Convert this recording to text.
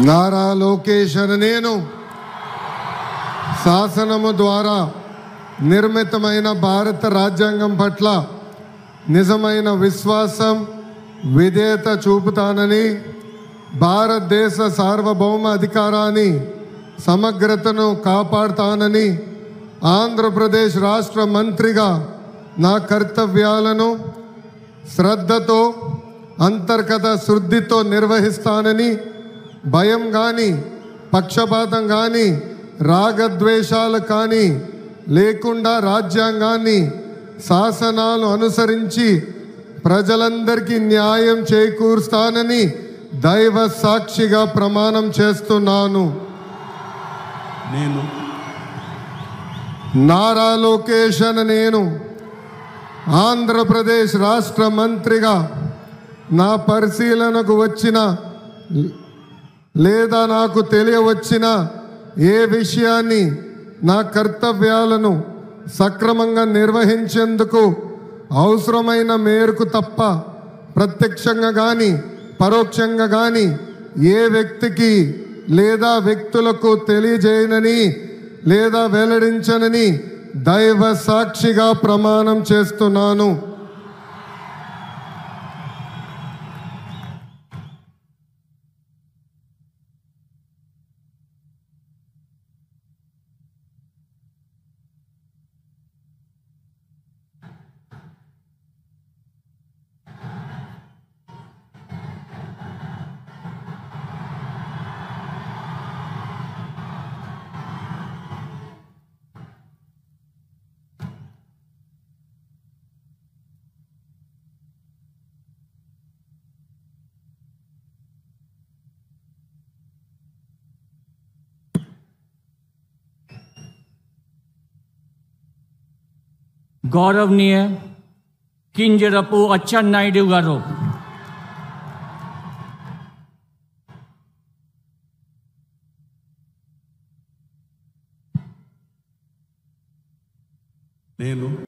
నారా లోకేష్ నేను శాసనము ద్వారా నిర్మితమైన భారత రాజ్యాంగం పట్ల నిజమైన విశ్వాసం విధేయత చూపుతానని భారతదేశ సార్వభౌమ అధికారాన్ని సమగ్రతను కాపాడుతానని ఆంధ్రప్రదేశ్ రాష్ట్ర మంత్రిగా నా కర్తవ్యాలను శ్రద్ధతో అంతర్గత శుద్ధితో నిర్వహిస్తానని భయం కానీ పక్షపాతం కానీ రాగద్వేషాలు కానీ లేకుండా రాజ్యాంగాన్ని శాసనాలు అనుసరించి ప్రజలందరికీ న్యాయం చేకూరుస్తానని దైవ సాక్షిగా ప్రమాణం చేస్తున్నాను. నేను నారా లోకేష్ నేను ఆంధ్రప్రదేశ్ రాష్ట్ర మంత్రిగా నా పరిశీలనకు వచ్చిన లేదా నాకు తెలియవచ్చిన ఏ విషయాన్ని నా కర్తవ్యాలను సక్రమంగా నిర్వహించేందుకు అవసరమైన మేరకు తప్ప ప్రత్యక్షంగా కానీ పరోక్షంగా కానీ ఏ వ్యక్తికి లేదా వ్యక్తులకు తెలియజేయనని లేదా వెల్లడించనని దైవ సాక్షిగా ప్రమాణం చేస్తున్నాను. गौरवनीय किंजरपु अच्चन्नायुडु गारू నేను